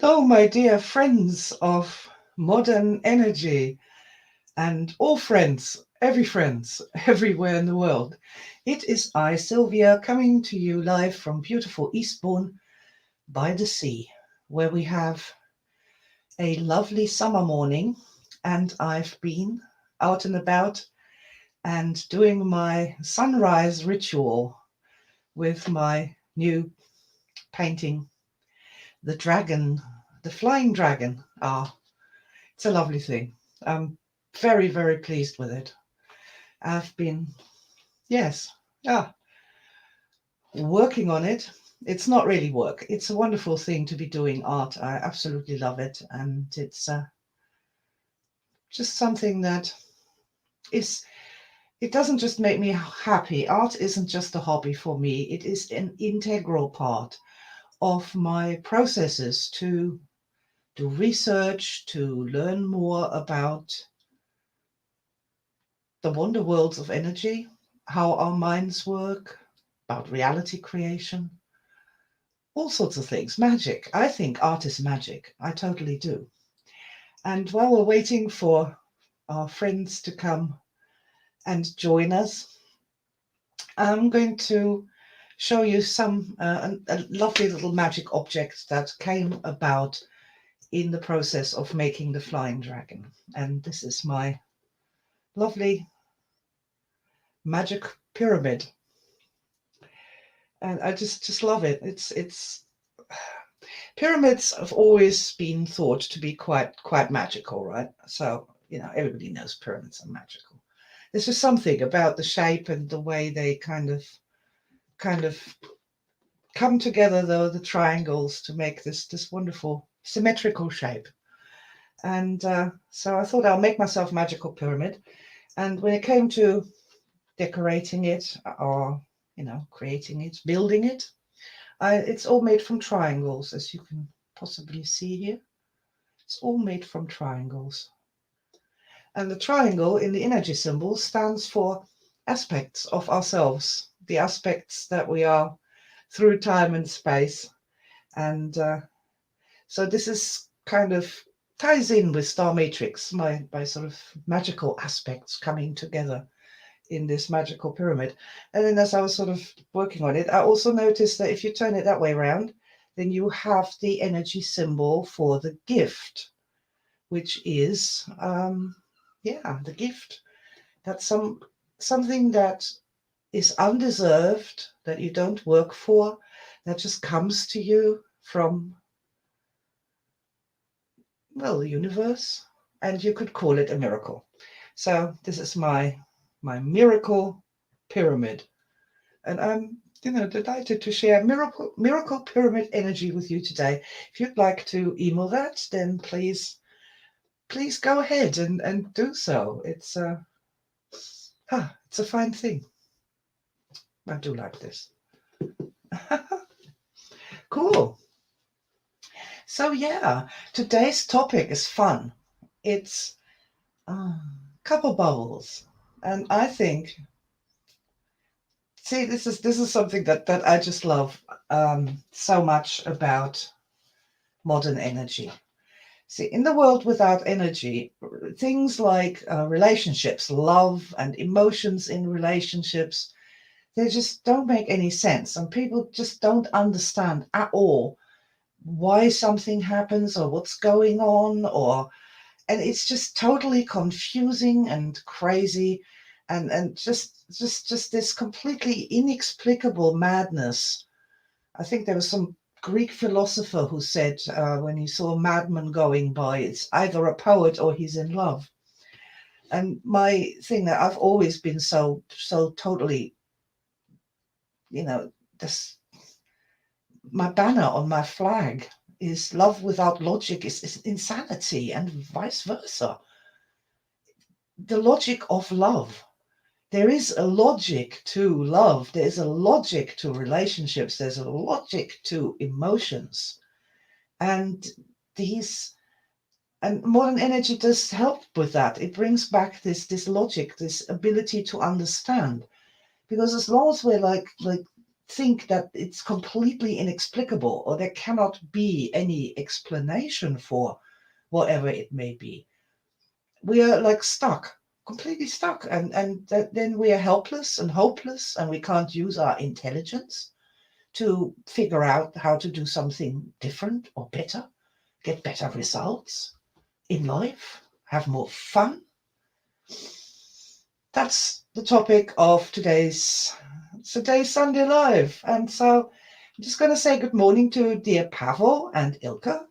Oh, my dear friends of modern energy and all friends, every friends, everywhere in the world. It is I, Sylvia, coming to you live from beautiful Eastbourne by the sea, where we have a lovely summer morning, and I've been out and about and doing my sunrise ritual with my new painting, the dragon, the flying dragon. Ah, it's a lovely thing. I'm very, very pleased with it. I've been, yes, ah, working on it. It's not really work. It's a wonderful thing to be doing art. I absolutely love it. And it's just something that is, it doesn't just make me happy. Art isn't just a hobby for me, it is an integral part of my processes to do research, to learn more about the wonder worlds of energy, how our minds work, about reality creation, all sorts of things. Magic. I think art is magic. I totally do. And while we're waiting for our friends to come and join us, I'm going to show you a lovely little magic object that came about in the process of making the flying dragon. And this is my lovely magic pyramid. And I just love it. It's pyramids have always been thought to be quite magical, right? So, everybody knows pyramids are magical. There's just something about the shape and the way they kind of come together, though, the triangles, to make this wonderful symmetrical shape. And so I thought I'll make myself a magical pyramid. And when it came to decorating it, or creating it, building it, it's all made from triangles, as you can possibly see here. It's all made from triangles. And the triangle in the energy symbol stands for aspects of ourselves, the aspects that we are through time and space. And so this is kind of ties in with Star Matrix, my sort of magical aspects coming together in this magical pyramid. And then as I was sort of working on it, I also noticed that if you turn it that way around, then you have the energy symbol for the gift, which is the gift. That's something that is undeserved, that you don't work for, that just comes to you from, well, the universe, and you could call it a miracle. So this is my miracle pyramid, and I'm delighted to share miracle pyramid energy with you today. If you'd like to email that, then please go ahead and do so. It's a fine thing. I do like this. Cool. So yeah, today's topic is fun. It's couple bubbles, and I think, see, this is something that I just love so much about modern energy. See, in the world without energy, things like relationships, love, and emotions in relationships, they just don't make any sense, and people just don't understand at all why something happens or what's going on, and it's just totally confusing and crazy, and just this completely inexplicable madness. I think there was some Greek philosopher who said, when he saw a madman going by, it's either a poet or he's in love. And my thing, that I've always been so totally, this, my banner on my flag is love without logic is insanity, and vice versa. The logic of love. There is a logic to love. There's a logic to relationships. There's a logic to emotions. And these and modern energy does help with that. It brings back this logic, this ability to understand. Because as long as we're like think that it's completely inexplicable or there cannot be any explanation for whatever it may be. We are like stuck, completely stuck, and then we are helpless and hopeless, and we can't use our intelligence to figure out how to do something different or better, get better results in life, have more fun. That's the topic of today's Sunday Live. And so I'm just going to say good morning to dear Pavel and Ilka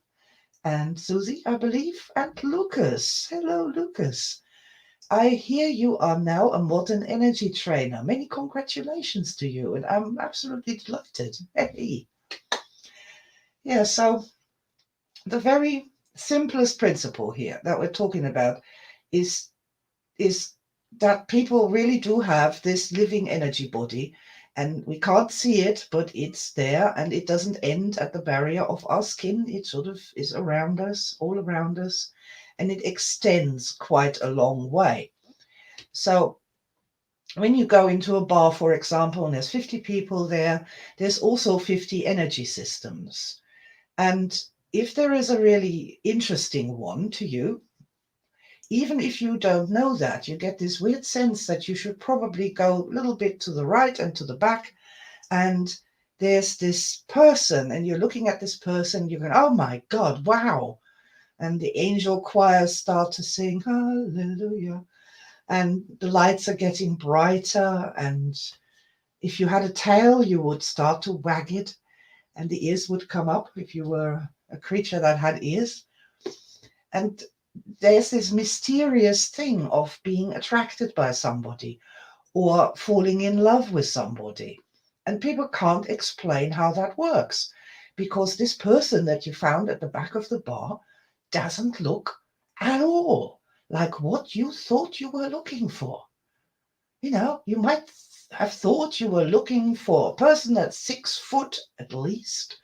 and Susie, I believe, and Lucas. Hello, Lucas. I hear you are now a modern energy trainer. Many congratulations to you, and I'm absolutely delighted. Hey. Yeah, so the very simplest principle here that we're talking about is that people really do have this living energy body, and we can't see it, but it's there, and it doesn't end at the barrier of our skin. It sort of is around us, all around us, and it extends quite a long way. So when you go into a bar, for example, and there's 50 people there, there's also 50 energy systems. And if there is a really interesting one to you, even if you don't know that, you get this weird sense that you should probably go a little bit to the right and to the back. And there's this person, and you're looking at this person, you're going, oh my God, wow. And the angel choirs start to sing, hallelujah. And the lights are getting brighter. And if you had a tail, you would start to wag it, and the ears would come up if you were a creature that had ears. And there's this mysterious thing of being attracted by somebody or falling in love with somebody. And people can't explain how that works, because this person that you found at the back of the bar doesn't look at all like what you thought you were looking for. You know, you might have thought you were looking for a person that's 6 foot at least,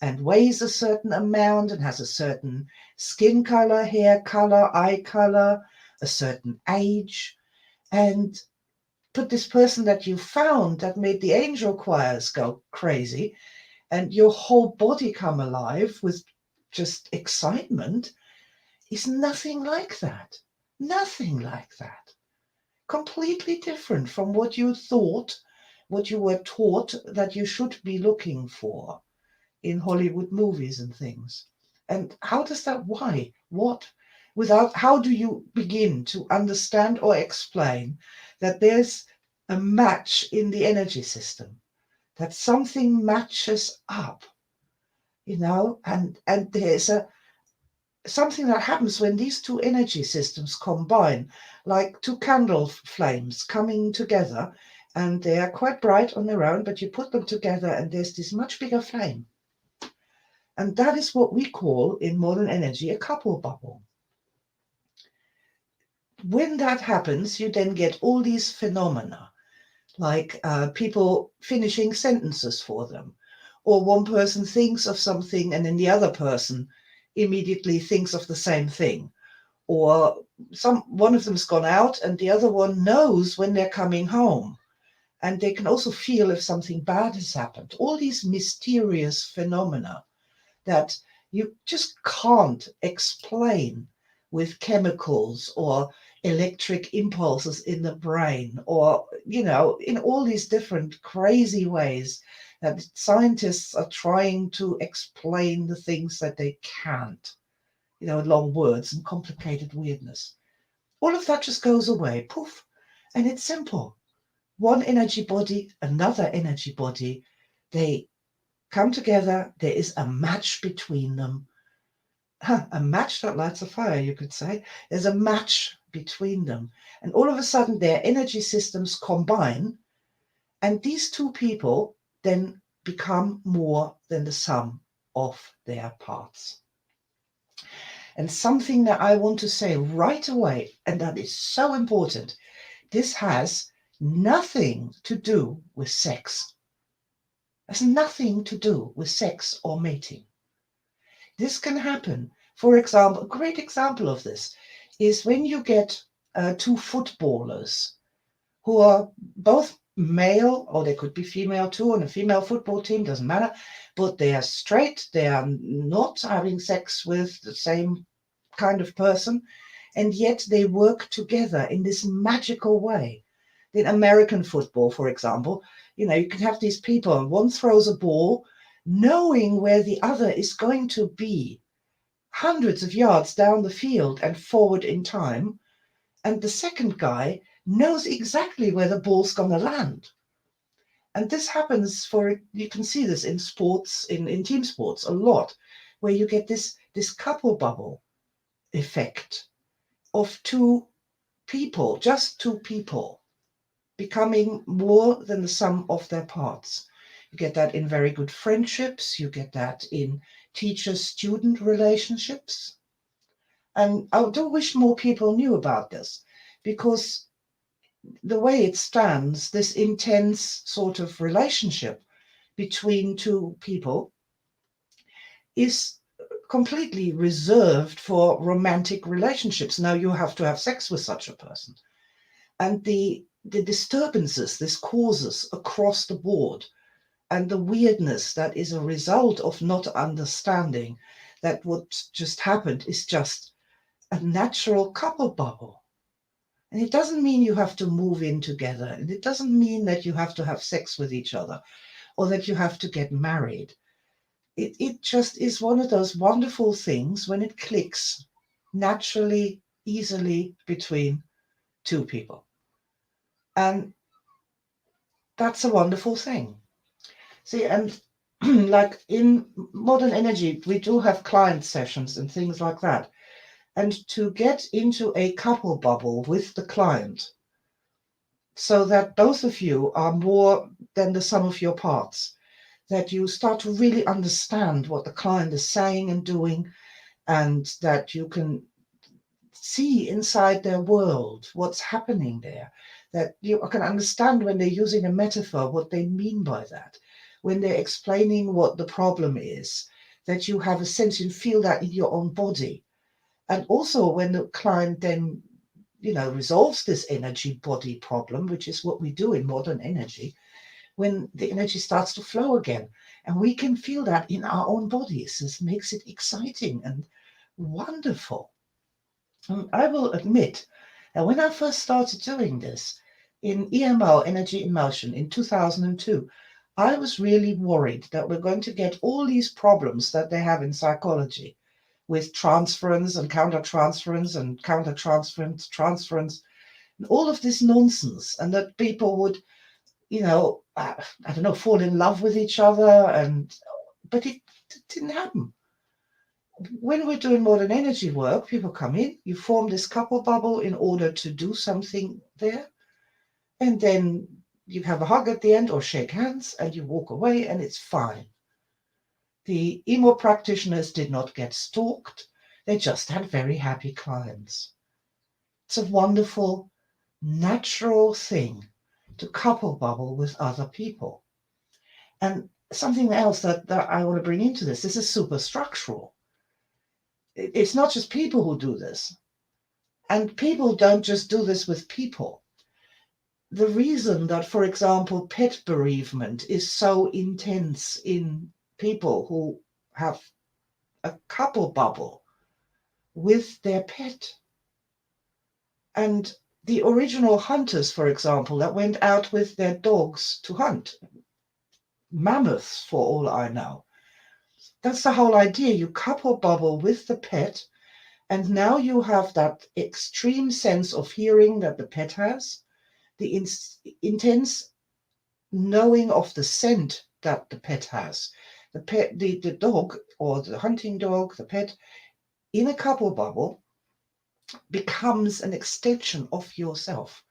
and weighs a certain amount and has a certain skin color, hair color, eye color, a certain age. And put this person that you found that made the angel choirs go crazy and your whole body come alive with just excitement, is nothing like that. Nothing like that. Completely different from what you thought, what you were taught that you should be looking for in Hollywood movies and things. And how does that, why, what, without, how do you begin to understand or explain that there's a match in the energy system, that something matches up, you know, and there's something that happens when these two energy systems combine, like two candle flames coming together, and they are quite bright on their own, but you put them together and there's this much bigger flame. And that is what we call in modern energy a couple bubble. When that happens, you then get all these phenomena, like people finishing sentences for them, or one person thinks of something and then the other person immediately thinks of the same thing, or one of them's gone out and the other one knows when they're coming home, and they can also feel if something bad has happened. All these mysterious phenomena that you just can't explain with chemicals or electric impulses in the brain, or, you know, in all these different crazy ways that scientists are trying to explain the things that they can't, you know, in long words and complicated weirdness. All of that just goes away, poof, and it's simple. One energy body, another energy body, they come together, there is a match between them. A match that lights a fire, you could say. There's a match between them. And all of a sudden, their energy systems combine, and these two people then become more than the sum of their parts. And something that I want to say right away, and that is so important, this has nothing to do with sex. Has nothing to do with sex or mating. This can happen. For example, a great example of this is when you get two footballers who are both male, or they could be female too, on a female football team, doesn't matter, but they are straight, they are not having sex with the same kind of person, and yet they work together in this magical way. In American football, for example, you can have these people, and one throws a ball knowing where the other is going to be hundreds of yards down the field and forward in time, and the second guy knows exactly where the ball's going to land. And this happens you can see this in sports, in team sports a lot, where you get this couple bubble effect of just two people becoming more than the sum of their parts. You get that in very good friendships, you get that in teacher-student relationships. And I do wish more people knew about this, because the way it stands, this intense sort of relationship between two people is completely reserved for romantic relationships. Now you have to have sex with such a person. And the disturbances this causes across the board, and the weirdness that is a result of not understanding that what just happened is just a natural couple bubble. And it doesn't mean you have to move in together. And it doesn't mean that you have to have sex with each other or that you have to get married. It just is one of those wonderful things when it clicks naturally, easily between two people. And that's a wonderful thing. See, and like in modern energy, we do have client sessions and things like that. And to get into a couple bubble with the client so that both of you are more than the sum of your parts, that you start to really understand what the client is saying and doing, and that you can see inside their world what's happening there, that you can understand when they're using a metaphor what they mean by that, when they're explaining what the problem is, that you have a sense, you feel that in your own body. And also when the client then resolves this energy body problem, which is what we do in modern energy, when the energy starts to flow again, and we can feel that in our own bodies. This makes it exciting and wonderful. And I will admit that when I first started doing this in EMO, Energy in Motion, in 2002, I was really worried that we're going to get all these problems that they have in psychology with transference and countertransference and countertransference, transference, and all of this nonsense, and that people would, I don't know, fall in love with each other, but it didn't happen. When we're doing modern energy work, people come in, you form this couple bubble in order to do something there, and then you have a hug at the end or shake hands and you walk away and it's fine. The emo practitioners did not get stalked. They just had very happy clients. It's a wonderful, natural thing to couple bubble with other people. And something else that I want to bring into this is superstructural. It's not just people who do this. And people don't just do this with people. The reason that, for example, pet bereavement is so intense in people who have a couple bubble with their pet. And the original hunters, for example, that went out with their dogs to hunt mammoths, for all I know. That's the whole idea. You couple bubble with the pet, and now you have that extreme sense of hearing that the pet has, the intense knowing of the scent that the pet has. The dog, or the hunting dog, the pet, in a couple bubble becomes an extension of yourself.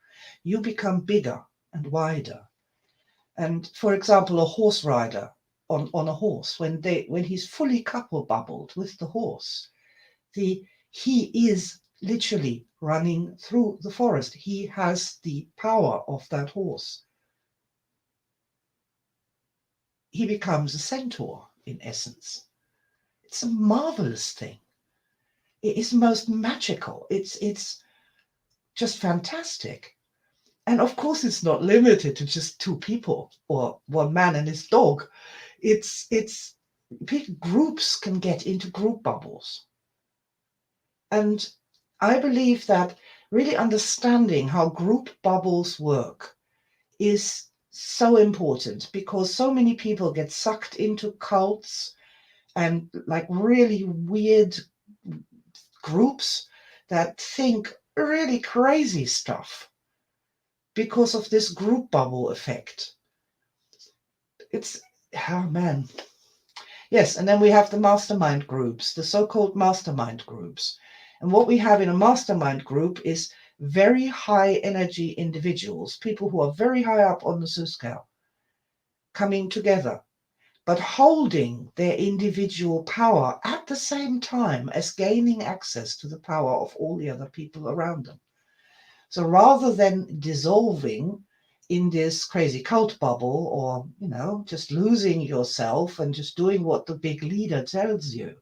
You become bigger and wider. And for example, a horse rider on a horse, when he's fully couple bubbled with the horse, he is literally running through the forest. He has the power of that horse. He becomes a centaur in essence. It's a marvelous thing. It is most magical. It's just fantastic. And of course, it's not limited to just two people or one man and his dog. It's groups can get into group bubbles. And I believe that really understanding how group bubbles work is so important, because so many people get sucked into cults and like really weird groups that think really crazy stuff because of this group bubble effect. It's, oh man. Yes, and then we have the mastermind groups, the so-called mastermind groups. And what we have in a mastermind group is very high energy individuals, people who are very high up on the Zeus scale, coming together, but holding their individual power at the same time as gaining access to the power of all the other people around them. So rather than dissolving in this crazy cult bubble, or, just losing yourself and just doing what the big leader tells you,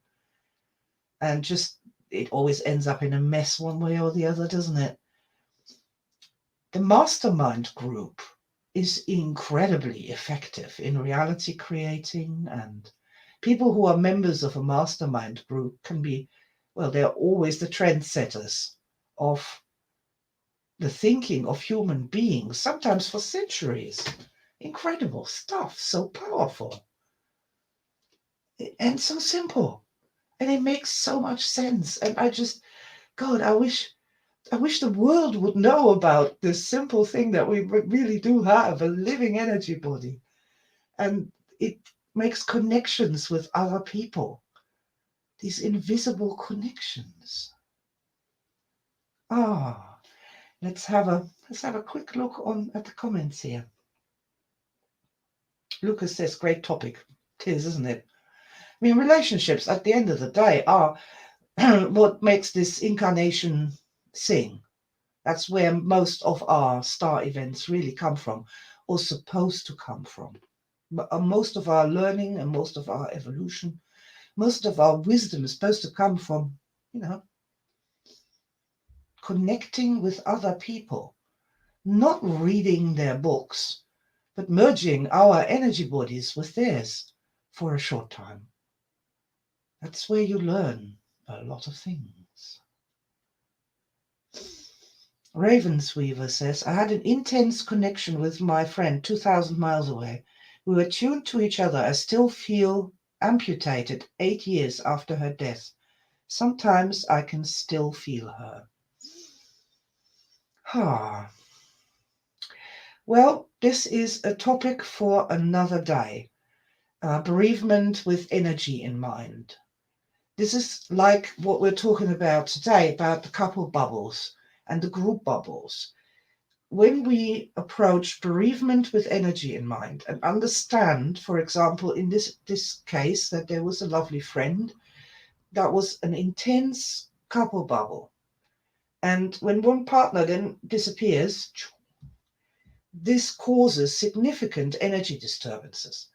and just, it always ends up in a mess one way or the other, doesn't it? The mastermind group is incredibly effective in reality creating, and people who are members of a mastermind group can be, well, they're always the trendsetters of the thinking of human beings, sometimes for centuries. Incredible stuff, so powerful and so simple, and it makes so much sense. And God, I wish the world would know about this simple thing that we really do have, a living energy body. And it makes connections with other people, these invisible connections. Ah, let's have a quick look at the comments here. Lucas says, great topic. It is, isn't it? I mean, relationships at the end of the day are what makes this incarnation sing. That's where most of our star events really come from, or supposed to come from. Most of our learning and most of our evolution, most of our wisdom is supposed to come from, connecting with other people, not reading their books, but merging our energy bodies with theirs for a short time. That's where you learn a lot of things. Ravensweaver says, I had an intense connection with my friend 2,000 miles away. We were tuned to each other. I still feel amputated 8 years after her death. Sometimes I can still feel her. Well, this is a topic for another day. Bereavement with energy in mind. This is like what we're talking about today, about the couple bubbles and the group bubbles. When we approach bereavement with energy in mind and understand, for example, in this case, that there was a lovely friend, that was an intense couple bubble. And when one partner then disappears, this causes significant energy disturbances.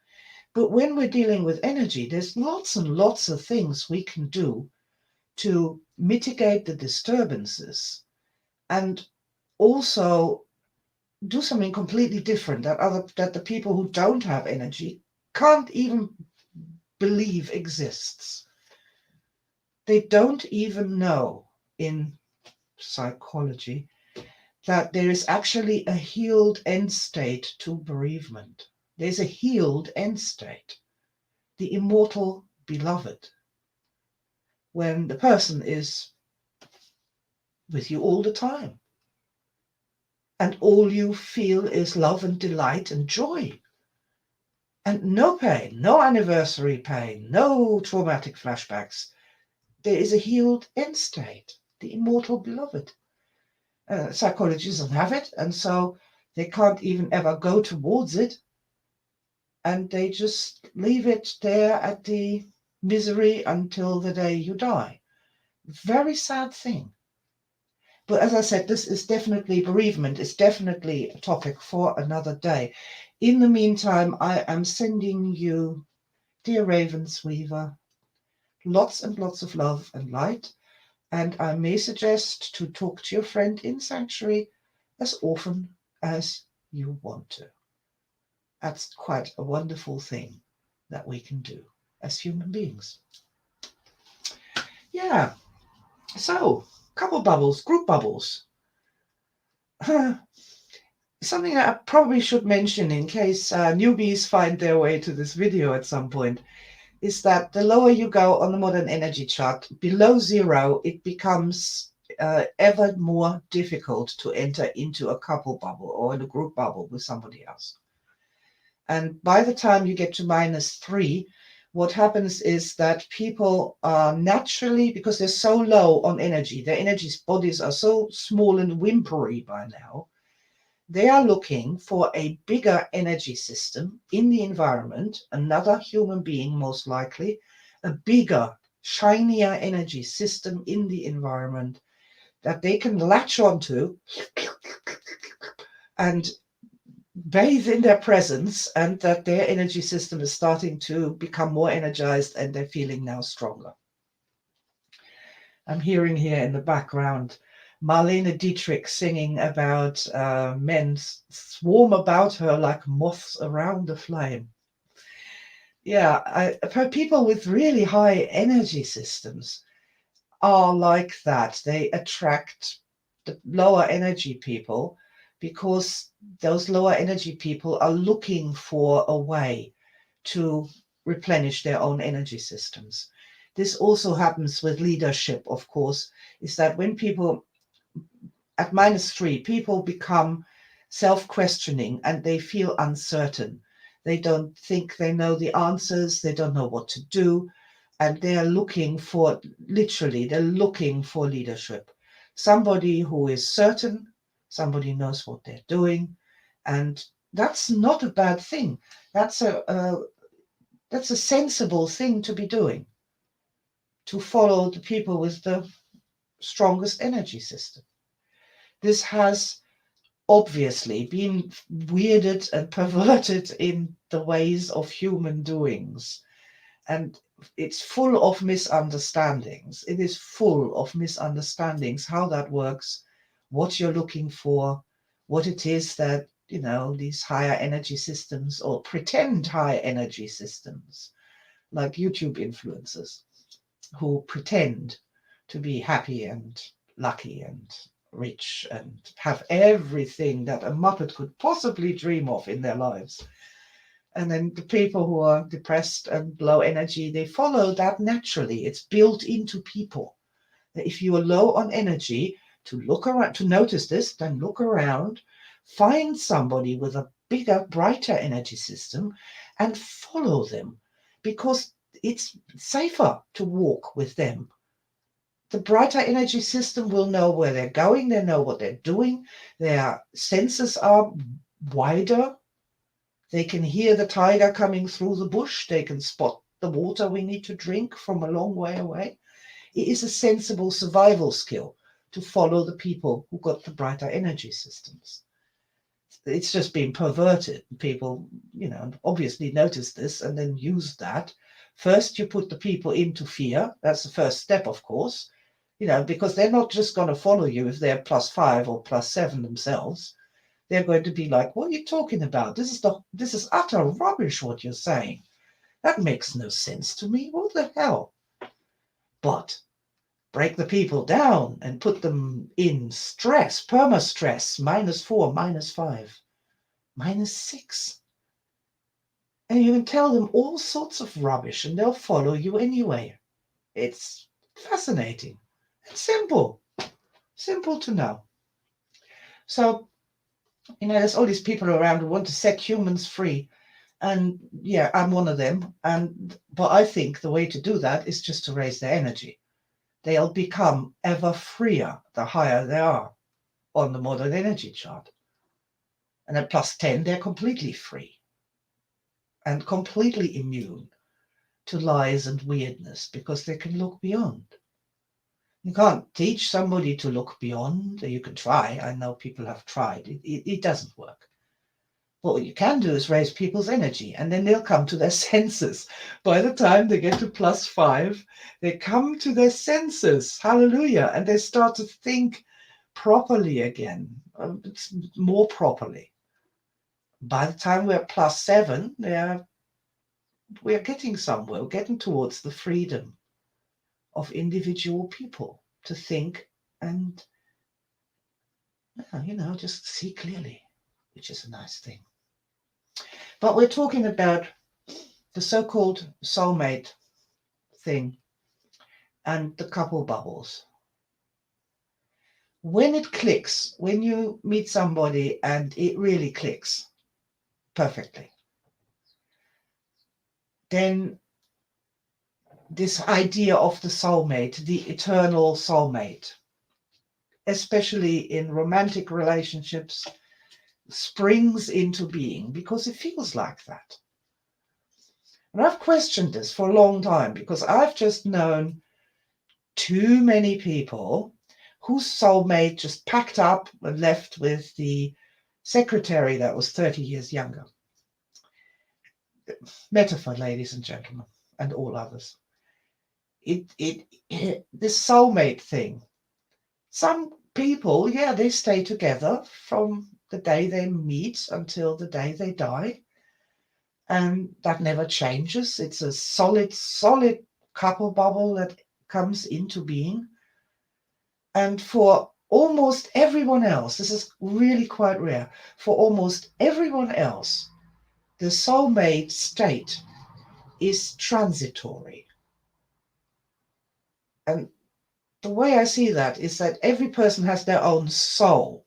But when we're dealing with energy, there's lots and lots of things we can do to mitigate the disturbances and also do something completely different that the people who don't have energy can't even believe exists. They don't even know in psychology that there is actually a healed end state to bereavement. There's a healed end state, the immortal beloved, when the person is with you all the time and all you feel is love and delight and joy. And no pain, no anniversary pain, no traumatic flashbacks. There is a healed end state, the immortal beloved. Psychologists don't have it, and so they can't even ever go towards it. And they just leave it there at the misery until the day you die. Very sad thing. But as I said, this is definitely bereavement. It's definitely a topic for another day. In the meantime, I am sending you, dear Ravensweaver, lots and lots of love and light. And I may suggest to talk to your friend in Sanctuary as often as you want to. That's quite a wonderful thing that we can do as human beings. Yeah, so couple bubbles, group bubbles. Something I probably should mention in case newbies find their way to this video at some point is that the lower you go on the modern energy chart, below zero, it becomes ever more difficult to enter into a couple bubble or in a group bubble with somebody else. And by the time you get to -3, what happens is that people are naturally, because they're so low on energy, their energy bodies are so small and whimpery by now, they are looking for a bigger energy system in the environment, another human being most likely, a bigger, shinier energy system in the environment that they can latch onto and bathe in their presence, and that their energy system is starting to become more energized and they're feeling now stronger. I'm hearing here in the background Marlene Dietrich singing about men swarm about her like moths around a flame. Yeah, people with really high energy systems are like that. They attract the lower energy people because those lower energy people are looking for a way to replenish their own energy systems. This also happens with leadership, of course, is that when people at -3, people become self-questioning and they feel uncertain. They don't think they know the answers, they don't know what to do, and they're looking for, literally, they're looking for leadership. Somebody who is certain, somebody knows what they're doing, and that's not a bad thing. That's a sensible thing to be doing, to follow the people with the strongest energy system. This has obviously been weirded and perverted in the ways of human doings. And it's full of misunderstandings. It is full of misunderstandings how that works, what you're looking for, what it is that, these higher energy systems or pretend high energy systems, like YouTube influencers who pretend to be happy and lucky and rich and have everything that a Muppet could possibly dream of in their lives. And then the people who are depressed and low energy, they follow that naturally. It's built into people. That if you are low on energy, to look around, to notice this, then look around, find somebody with a bigger, brighter energy system and follow them, because it's safer to walk with them. The brighter energy system will know where they're going, they know what they're doing, their senses are wider, they can hear the tiger coming through the bush, they can spot the water we need to drink from a long way away. It is a sensible survival skill to follow the people who got the brighter energy systems. It's just been perverted. People, obviously noticed this and then used that. First, you put the people into fear. That's the first step, of course. Because they're not just going to follow you if they're +5 or +7 themselves. They're going to be like, what are you talking about? This is utter rubbish what you're saying. That makes no sense to me. What the hell? But break the people down and put them in stress, perma-stress, -4, -5, -6. And you can tell them all sorts of rubbish and they'll follow you anyway. It's fascinating. It's simple to know. So, there's all these people around who want to set humans free. And yeah, I'm one of them. But I think the way to do that is just to raise their energy. They'll become ever freer the higher they are on the modern energy chart. And at +10, they're completely free and completely immune to lies and weirdness because they can look beyond. You can't teach somebody to look beyond. You can try. I know people have tried. It doesn't work. But what you can do is raise people's energy, and then they'll come to their senses. By the time they get to +5, they come to their senses. Hallelujah. And they start to think properly again. it's more properly. By the time we're +7, we're getting somewhere, we're getting towards the freedom of individual people to think and, just see clearly, which is a nice thing. But we're talking about the so-called soulmate thing and the couple bubbles. When it clicks, when you meet somebody and it really clicks perfectly, then this idea of the soulmate, the eternal soulmate, especially in romantic relationships, springs into being because it feels like that. And I've questioned this for a long time because I've just known too many people whose soulmate just packed up and left with the secretary that was 30 years younger. Metaphor, ladies and gentlemen, and all others. This soulmate thing. Some people, they stay together from the day they meet until the day they die. And that never changes. It's a solid couple bubble that comes into being. And for almost everyone else, this is really quite rare, for almost everyone else, the soulmate state is transitory. And the way I see that is that every person has their own soul.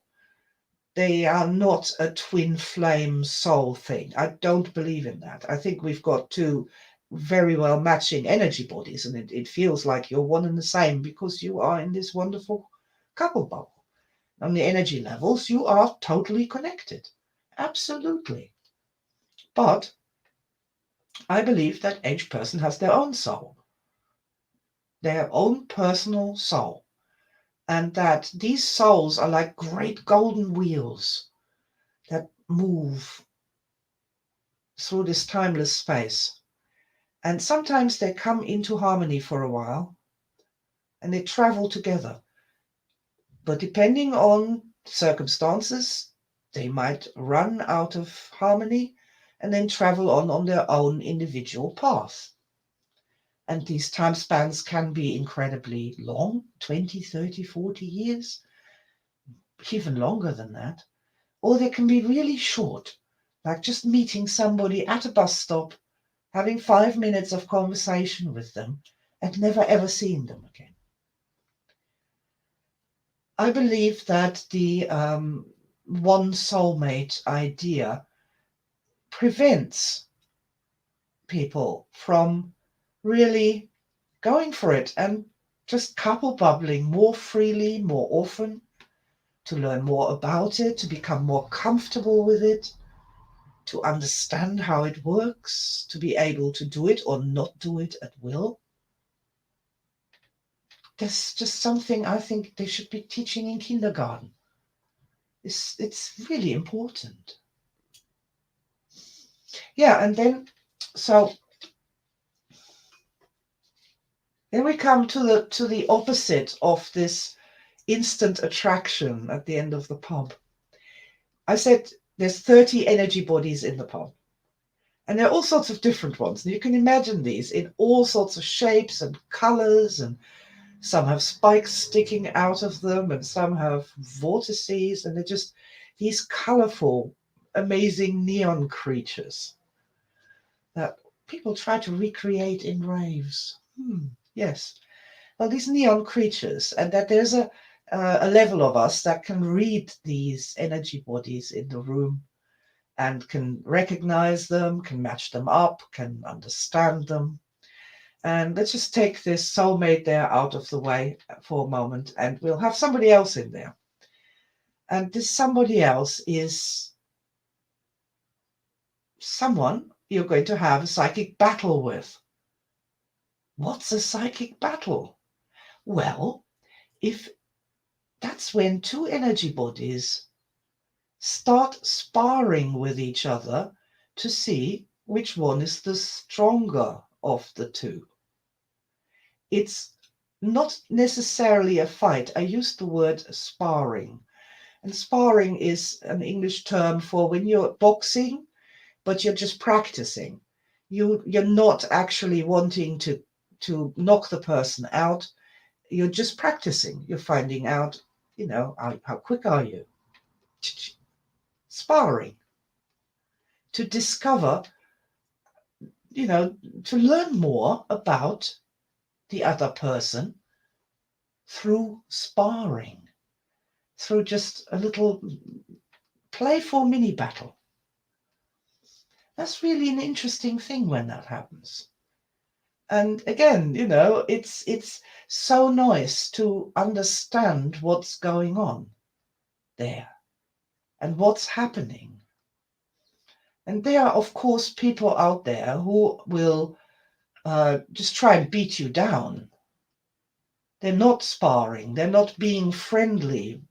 They are not a twin flame soul thing. I don't believe in that. I think we've got two very well matching energy bodies, and it feels like you're one and the same because you are in this wonderful couple bubble. On the energy levels, you are totally connected. Absolutely. But I believe that each person has their own soul, their own personal soul, and that these souls are like great golden wheels that move through this timeless space. And sometimes they come into harmony for a while and they travel together. But depending on circumstances, they might run out of harmony and then travel on their own individual path. And these time spans can be incredibly long, 20, 30, 40 years, even longer than that. Or they can be really short, like just meeting somebody at a bus stop, having 5 minutes of conversation with them, and never ever seeing them again. I believe that the one soulmate idea prevents people from really going for it and just couple bubbling more freely, more often, to learn more about it, to become more comfortable with it, to understand how it works, to be able to do it or not do it at will. There's just something I think they should be teaching in kindergarten. It's really important. Yeah, and then we come to the opposite of this instant attraction at the end of the pub. I said there's 30 energy bodies in the pub. And there are all sorts of different ones. And you can imagine these in all sorts of shapes and colors, and some have spikes sticking out of them, and some have vortices, and they're just these colorful, amazing neon creatures that people try to recreate in raves. Yes. Well, these neon creatures, and that there's a level of us that can read these energy bodies in the room and can recognize them, can match them up, can understand them. And let's just take this soulmate there out of the way for a moment, and we'll have somebody else in there. And this somebody else is someone you're going to have a psychic battle with. What's a psychic battle? Well, if that's when two energy bodies start sparring with each other to see which one is the stronger of the two. It's not necessarily a fight. I use the word sparring. And sparring is an English term for when you're boxing, but you're just practicing. You're not actually wanting to knock the person out. You're just practicing. You're finding out, how quick are you? Sparring. To discover, to learn more about the other person through sparring, through just a little playful mini battle. That's really an interesting thing when that happens. And again, it's so nice to understand what's going on there and what's happening. And there are, of course, people out there who will just try and beat you down. They're not sparring. They're not being friendly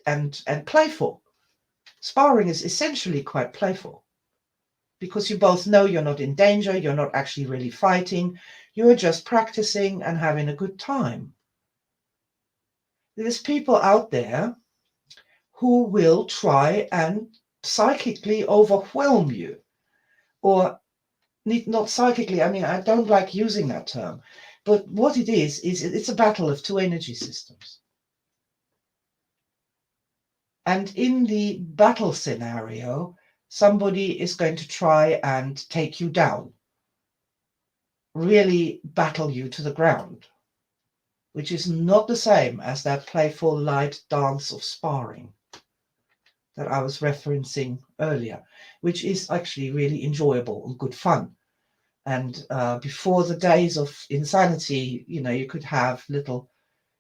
and playful. Sparring is essentially quite playful because you both know you're not in danger. You're not actually really fighting. You're just practicing and having a good time. There's people out there who will try and psychically overwhelm you, or not psychically. I mean, I don't like using that term, but what it is it's a battle of two energy systems. And in the battle scenario, somebody is going to try and take you down, really battle you to the ground, which is not the same as that playful light dance of sparring that I was referencing earlier, which is actually really enjoyable and good fun. And before the days of insanity, you could have little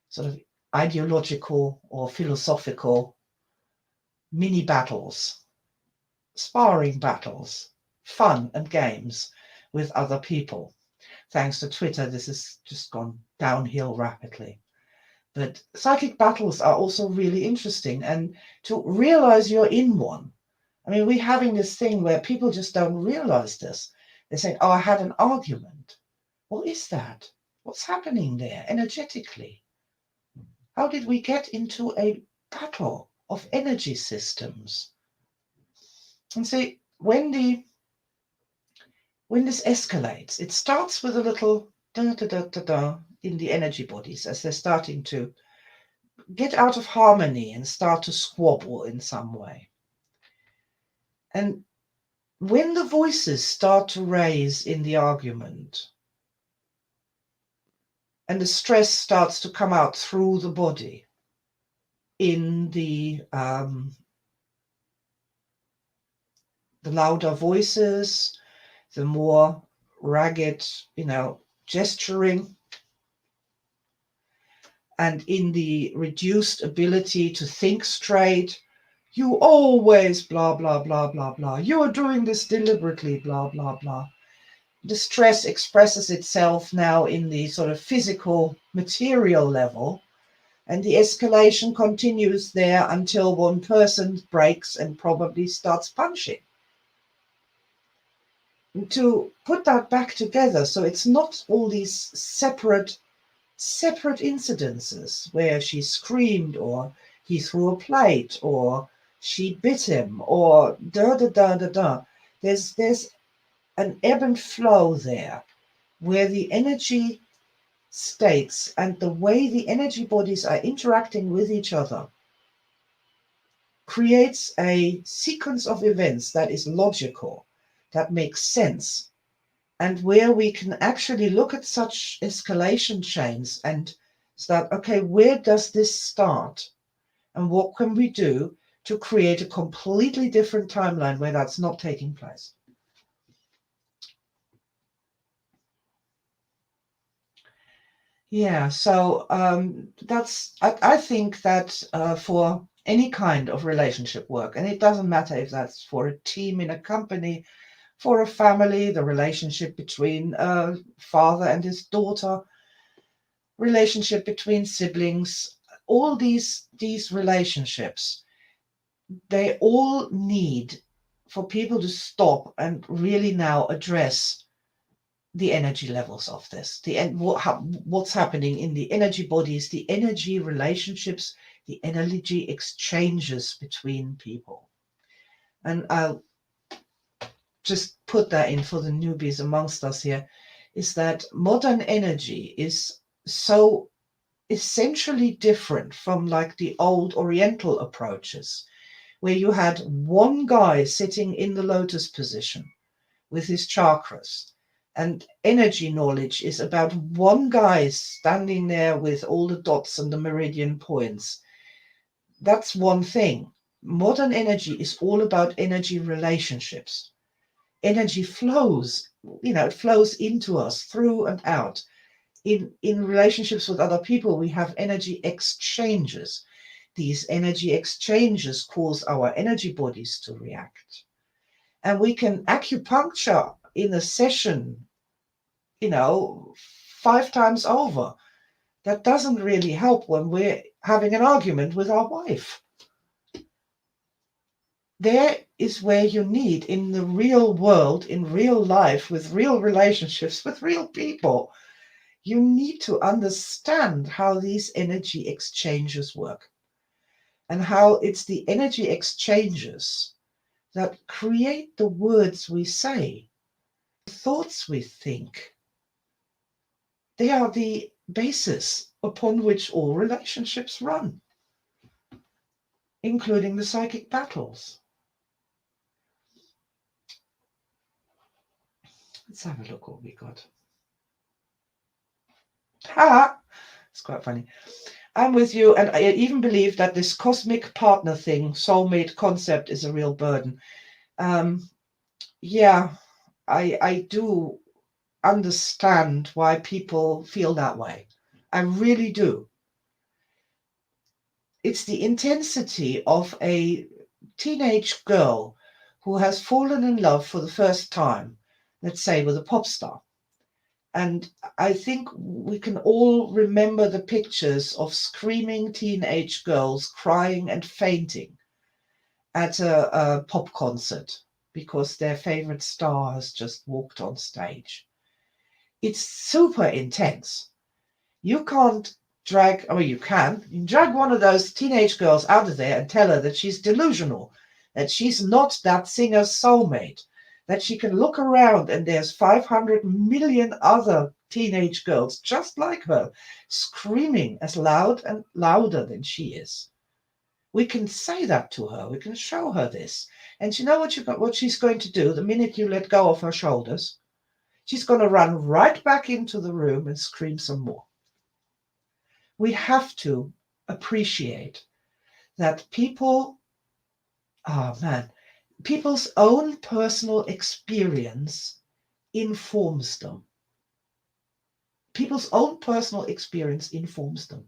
sort of ideological or philosophical mini battles, sparring battles, fun and games with other people. Thanks to Twitter, this has just gone downhill rapidly. But psychic battles are also really interesting, and to realize you're in one. I mean, we're having this thing where people just don't realize this. They're saying, oh, I had an argument. What is that? What's happening there energetically? How did we get into a battle of energy systems? And see, when this escalates, it starts with a little da da da da da in the energy bodies as they're starting to get out of harmony and start to squabble in some way. And when the voices start to raise in the argument and the stress starts to come out through the body in the louder voices, the more ragged, gesturing, and in the reduced ability to think straight, you always blah, blah, blah, blah, blah. You are doing this deliberately, blah, blah, blah. The stress expresses itself now in the sort of physical, material level, and the escalation continues there until one person breaks and probably starts punching. To put that back together, so it's not all these separate incidences where she screamed or he threw a plate or she bit him or da da da da da. There's an ebb and flow there where the energy states and the way the energy bodies are interacting with each other creates a sequence of events that is logical, that makes sense, and where we can actually look at such escalation chains and start, okay, where does this start? And what can we do to create a completely different timeline where that's not taking place? Yeah, so I think that for any kind of relationship work, and it doesn't matter if that's for a team in a company, for a family, the relationship between a father and his daughter, relationship between siblings, all these relationships, they all need for people to stop and really now address the energy levels of this, what's happening in the energy bodies, the energy relationships the energy exchanges between people. And I'll just put that in for the newbies amongst us here, is that modern energy is so essentially different from like the old Oriental approaches, where you had one guy sitting in the lotus position with his chakras. And energy knowledge is about one guy standing there with all the dots and the meridian points. That's one thing. Modern energy is all about energy relationships. Energy flows, it flows into us, through and out. In relationships with other people, we have energy exchanges. These energy exchanges cause our energy bodies to react. And we can acupuncture in a session, 5 times over. That doesn't really help when we're having an argument with our wife. There is where you need, in the real world, in real life, with real relationships, with real people, you need to understand how these energy exchanges work and how it's the energy exchanges that create the words we say, the thoughts we think. They are the basis upon which all relationships run, including the psychic battles. Let's have a look what we got. Ha! It's quite funny. I'm with you, and I even believe that this cosmic partner thing, soulmate concept, is a real burden. Yeah, I do understand why people feel that way. I really do. It's the intensity of a teenage girl who has fallen in love for the first time, let's say with a pop star. And I think we can all remember the pictures of screaming teenage girls crying and fainting at a pop concert because their favorite star has just walked on stage. It's super intense. You can't drag, I mean, you can drag one of those teenage girls out of there and tell her that she's delusional, that she's not that singer's soulmate, that she can look around and there's 500 million other teenage girls just like her, screaming as loud and louder than she is. We can say that to her. We can show her this. And you know what she's going to do the minute you let go of her shoulders? She's going to run right back into the room and scream some more. We have to appreciate that people's own personal experience informs them. People's own personal experience informs them.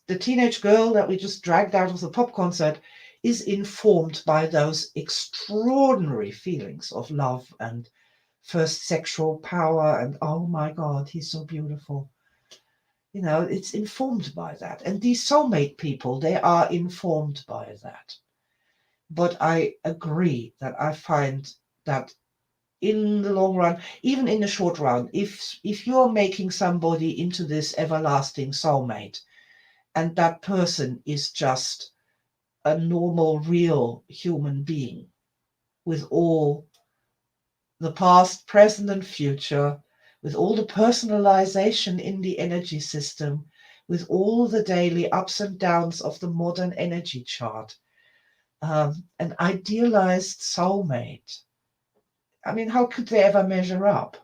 The teenage girl that we just dragged out of the pop concert is informed by those extraordinary feelings of love and first sexual power and, oh my God, he's so beautiful. It's informed by that. And these soulmate people, they are informed by that. But I agree that I find that in the long run, even in the short run, if you're making somebody into this everlasting soulmate, and that person is just a normal, real human being with all the past, present, and future, with all the personalization in the energy system, with all the daily ups and downs of the modern energy chart, an idealized soulmate. I mean, how could they ever measure up?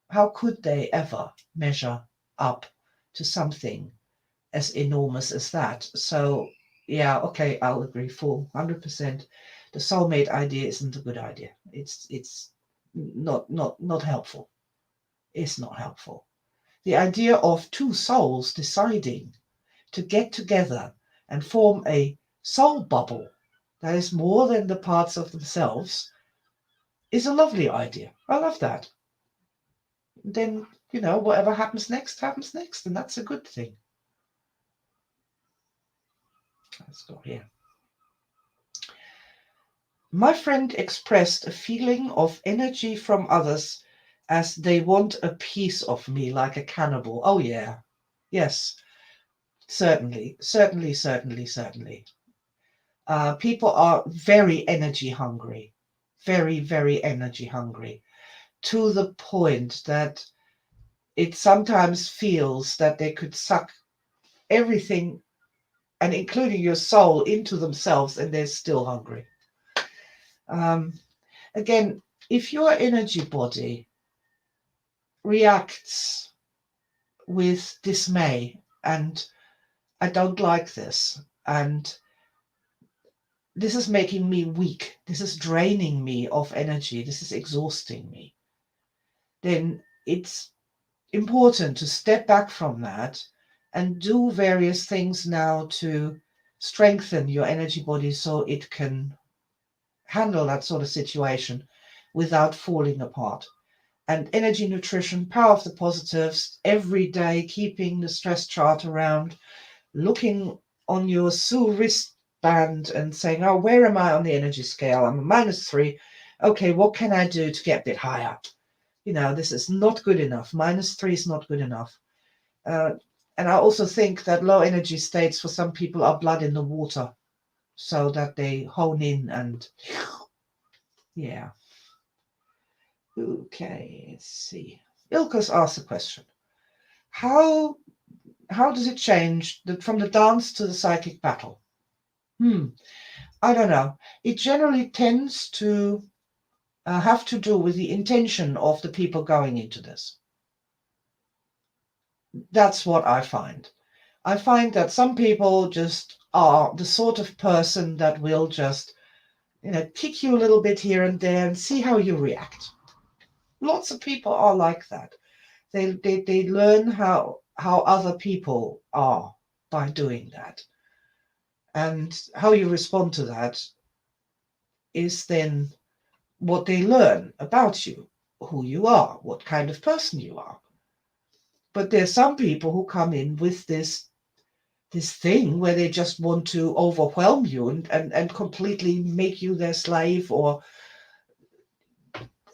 How could they ever measure up to something as enormous as that? So, yeah, okay, I'll agree full 100%. The soulmate idea isn't a good idea. It's not helpful. It's not helpful. The idea of two souls deciding to get together and form a soul bubble that is more than the parts of themselves is a lovely idea. I love that. Then, whatever happens next, and that's a good thing. Let's go here. My friend expressed a feeling of energy from others as they want a piece of me like a cannibal. Oh, yeah. Yes. Certainly, certainly, certainly, certainly. People are very energy hungry, very, very energy hungry, to the point that it sometimes feels that they could suck everything and including your soul into themselves and they're still hungry. Um, Again, if your energy body reacts with dismay and I don't like this, and this is making me weak, this is draining me of energy, this is exhausting me, then it's important to step back from that and do various things now to strengthen your energy body so it can handle that sort of situation without falling apart. And energy nutrition, power of the positives, every day keeping the stress chart around, looking on your Sue wristband and saying, oh, where am I on the energy scale? I'm a -3. Okay, what can I do to get a bit higher? This is not good enough. -3 is not good enough. And I also think that low energy states for some people are blood in the water, so that they hone in and yeah. Okay, let's see. Ilkos asked a question. How does it change from the dance to the psychic battle? I don't know. It generally tends to have to do with the intention of the people going into this. That's what I find. I find that some people just are the sort of person that will just, kick you a little bit here and there and see how you react. Lots of people are like that. They learn how other people are by doing that. And how you respond to that is then what they learn about you, who you are, what kind of person you are. But there's some people who come in with this thing where they just want to overwhelm you and completely make you their slave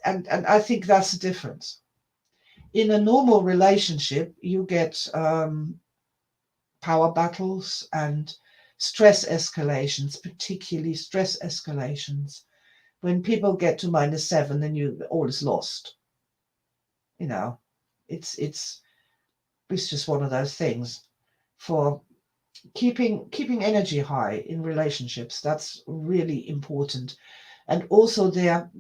and I think that's the difference. In a normal relationship, you get power battles and stress escalations, particularly stress escalations. When people get to -7, then all is lost. It's just one of those things. For keeping energy high in relationships, that's really important. And also there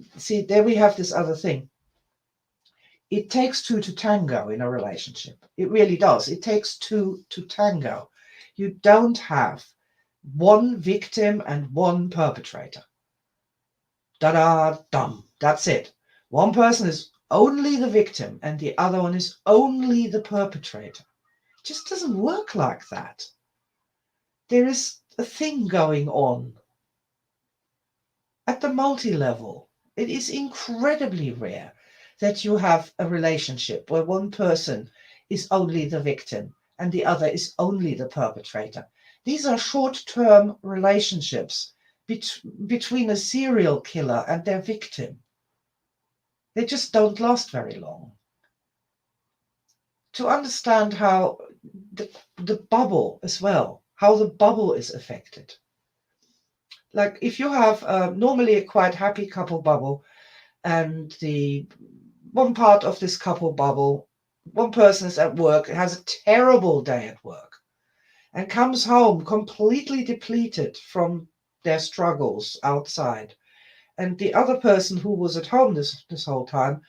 we have this other thing. It takes two to tango in a relationship. It really does. It takes two to tango. You don't have one victim and one perpetrator. Da-da, dum. That's it. One person is only the victim and the other one is only the perpetrator. It just doesn't work like that. There is a thing going on at the multi-level. It is incredibly rare that you have a relationship where one person is only the victim and the other is only the perpetrator. These are short-term relationships between a serial killer and their victim. They just don't last very long. To understand how the bubble as well, how the bubble is affected. Like if you have normally a quite happy couple bubble, and the one part of this couple bubble, one person is at work, has a terrible day at work, and comes home completely depleted from their struggles outside. And the other person who was at home this whole time,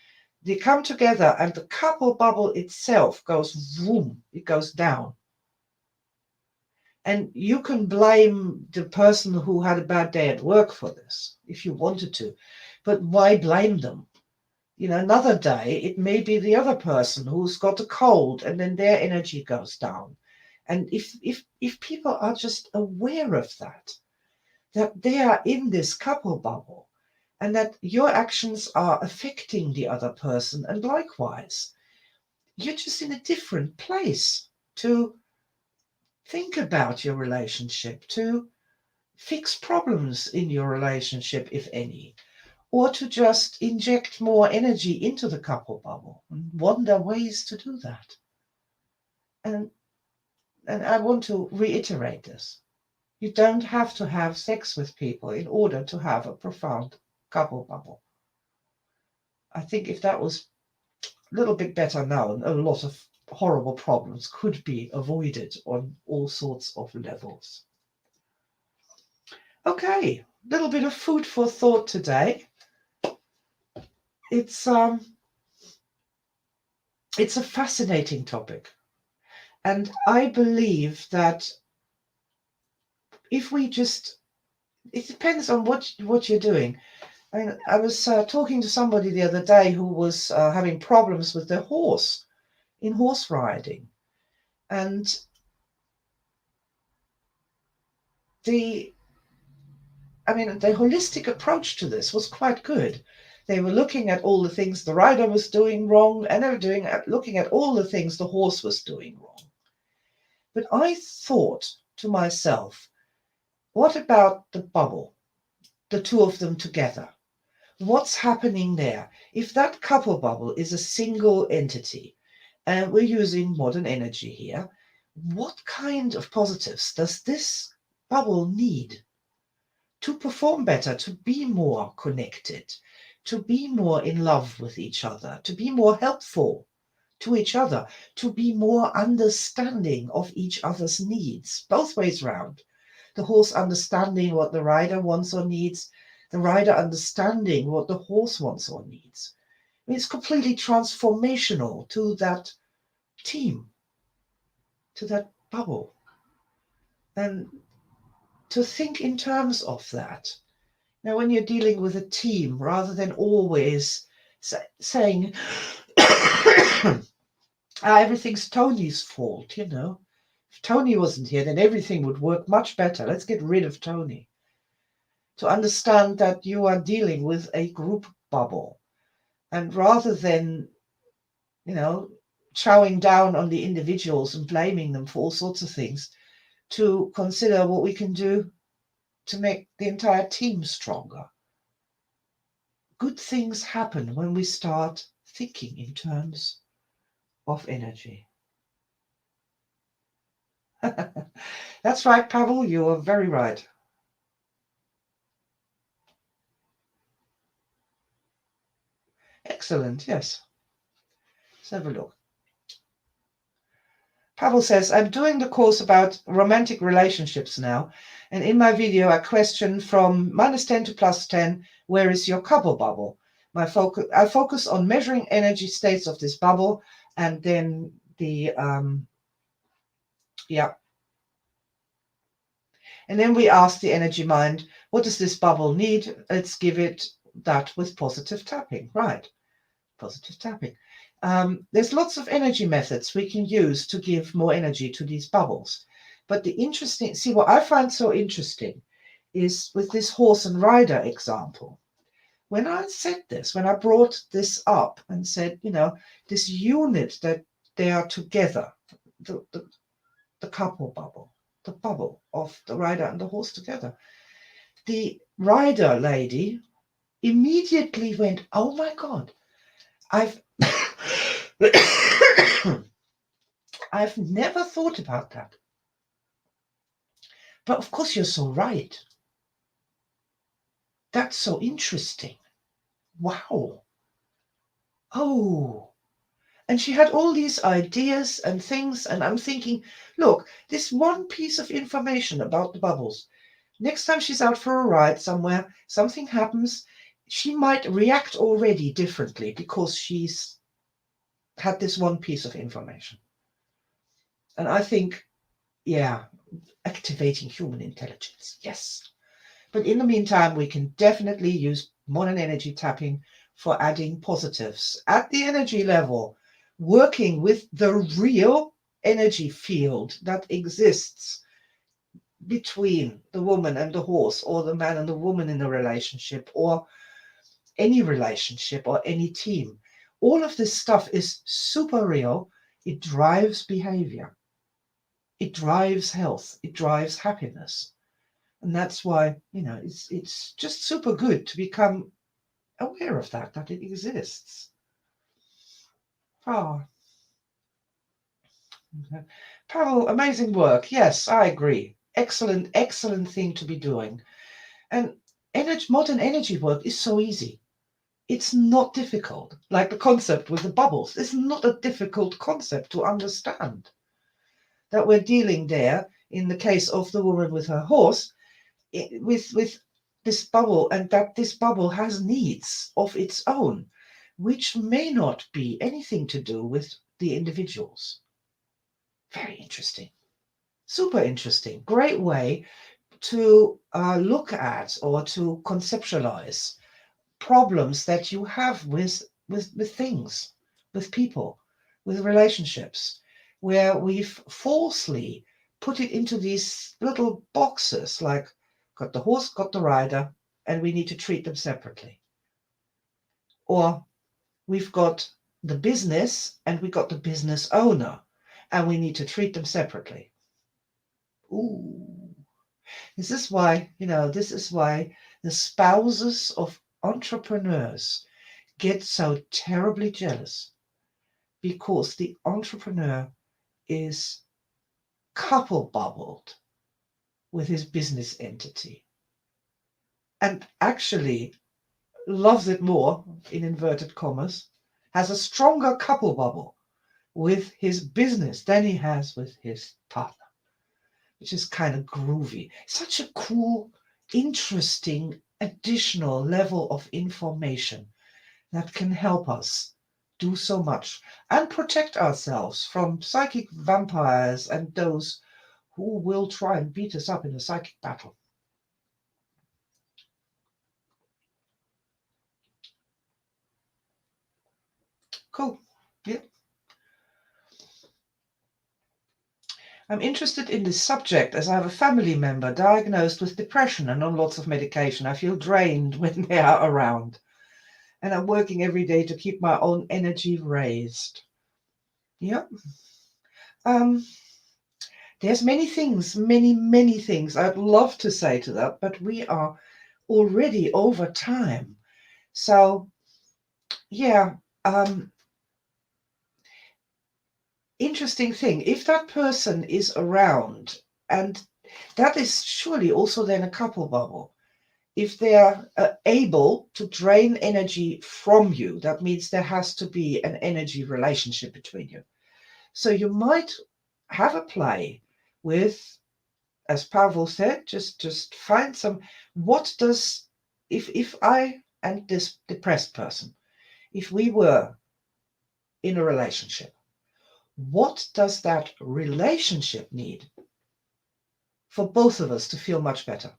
they come together and the couple bubble itself goes boom, it goes down. And you can blame the person who had a bad day at work for this if you wanted to, but why blame them? Another day, it may be the other person who's got a cold and then their energy goes down. And if people are just aware of that they are in this couple bubble and that your actions are affecting the other person, and likewise, you're just in a different place to think about your relationship, to fix problems in your relationship, if any, or to just inject more energy into the couple bubble and wonder ways to do that. And and I want to reiterate this, you don't have to have sex with people in order to have a profound couple bubble. I think if that was a little bit better known, a lot of horrible problems could be avoided on all sorts of levels. Okay, a little bit of food for thought today. It's a fascinating topic, and I believe that if we just, it depends on what you're doing. I mean, I was talking to somebody the other day who was having problems with their horse in horse riding, and the the holistic approach to this was quite good. They were looking at all the things the rider was doing wrong, and they were looking at all the things the horse was doing wrong. But I thought to myself, what about the bubble, the two of them together? What's happening there? If that couple bubble is a single entity, and we're using modern energy here, what kind of positives does this bubble need to perform better, to be more connected, to be more in love with each other, to be more helpful to each other, to be more understanding of each other's needs, both ways round? The horse understanding what the rider wants or needs, the rider understanding what the horse wants or needs. It's completely transformational to that team, to that bubble. And to think in terms of that. Now, when you're dealing with a team, rather than always saying, everything's Tony's fault, If Tony wasn't here, then everything would work much better. Let's get rid of Tony. To understand that you are dealing with a group bubble. And rather than, chowing down on the individuals and blaming them for all sorts of things, to consider what we can do to make the entire team stronger. Good things happen when we start thinking in terms of energy. That's right, Pavel, you are very right. Excellent, yes. Let's have a look. Pavel says, I'm doing the course about romantic relationships now, and in my video I question from -10 to +10, where is your couple bubble? I focus on measuring energy states of this bubble, and then the and then we ask the energy mind, what does this bubble need? Let's give it that with positive tapping. Right, positive tapping. There's lots of energy methods we can use to give more energy to these bubbles. But what I find so interesting is with this horse and rider example. When I brought this up and said, this unit that they are together, the couple bubble, the bubble of the rider and the horse together. The rider lady immediately went, oh my God, I've I've never thought about that. But of course, you're so right. That's so interesting. Wow. Oh. And she had all these ideas and things, and I'm thinking, look, this one piece of information about the bubbles. Next time she's out for a ride somewhere, something happens, she might react already differently because she's had this one piece of information. And I think, yeah, activating human intelligence, yes. But in the meantime, we can definitely use modern energy tapping for adding positives at the energy level, working with the real energy field that exists between the woman and the horse, or the man and the woman in a relationship, or any relationship, or any team. All of this stuff is super real. It drives behavior. It drives health. It drives happiness. And that's why, it's just super good to become aware of that it exists. Ah. Okay. Pavel, amazing work. Yes, I agree. Excellent, excellent thing to be doing. And modern energy work is so easy. It's not difficult. Like the concept with the bubbles, it's not a difficult concept to understand. That we're dealing there, in the case of the woman with her horse, with this bubble, and that this bubble has needs of its own, which may not be anything to do with the individuals. Very interesting. Super interesting. Great way to look at or to conceptualize problems that you have with things, with people, with relationships, where we've falsely put it into these little boxes like got the horse, got the rider, and we need to treat them separately. Or we've got the business and we got the business owner, and we need to treat them separately. Ooh. This is why the spouses of entrepreneurs get so terribly jealous, because the entrepreneur is couple bubbled with his business entity and actually loves it more, in inverted commas, has a stronger couple bubble with his business than he has with his partner, which is kind of groovy. Such a cool, interesting additional level of information that can help us do so much and protect ourselves from psychic vampires and those who will try and beat us up in a psychic battle. Cool. Yeah. I'm interested in this subject as I have a family member diagnosed with depression and on lots of medication. I feel drained when they are around, and I'm working every day to keep my own energy raised. Yep. Um, there's many things I'd love to say to that, but we are already over time. So, yeah, interesting thing. If that person is around, and that is surely also then a couple bubble. If they're able to drain energy from you, that means there has to be an energy relationship between you. So you might have a play with, as Pavel said, just find some. What does if I and this depressed person, if we were in a relationship, what does that relationship need for both of us to feel much better?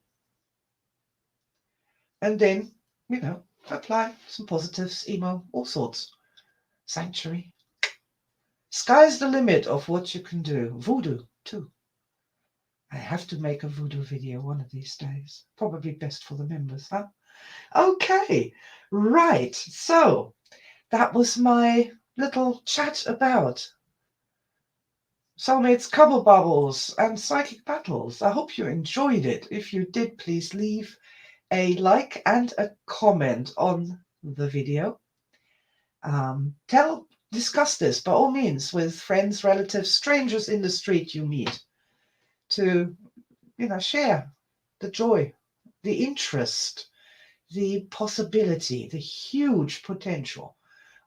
And then, apply some positives, emo, all sorts. Sanctuary. Sky's the limit of what you can do. Voodoo, too. I have to make a voodoo video one of these days. Probably best for the members, huh? Okay, right. So that was my little chat about soulmates, couple bubbles, and psychic battles. I hope you enjoyed it. If you did, please leave a like and a comment on the video. Discuss this by all means with friends, relatives, strangers in the street you meet to, share the joy, the interest, the possibility, the huge potential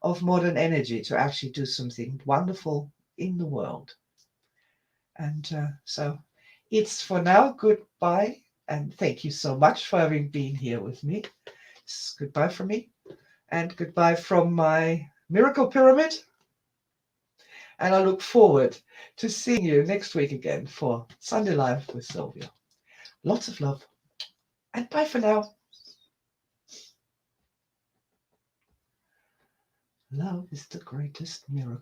of modern energy to actually do something wonderful in the world. And so it's for now goodbye, and thank you so much for having been here with me. It's goodbye from me, and goodbye from my miracle pyramid. And I look forward to seeing you next week again for Sunday Live with Sylvia. Lots of love, and bye for now. Love is the greatest miracle.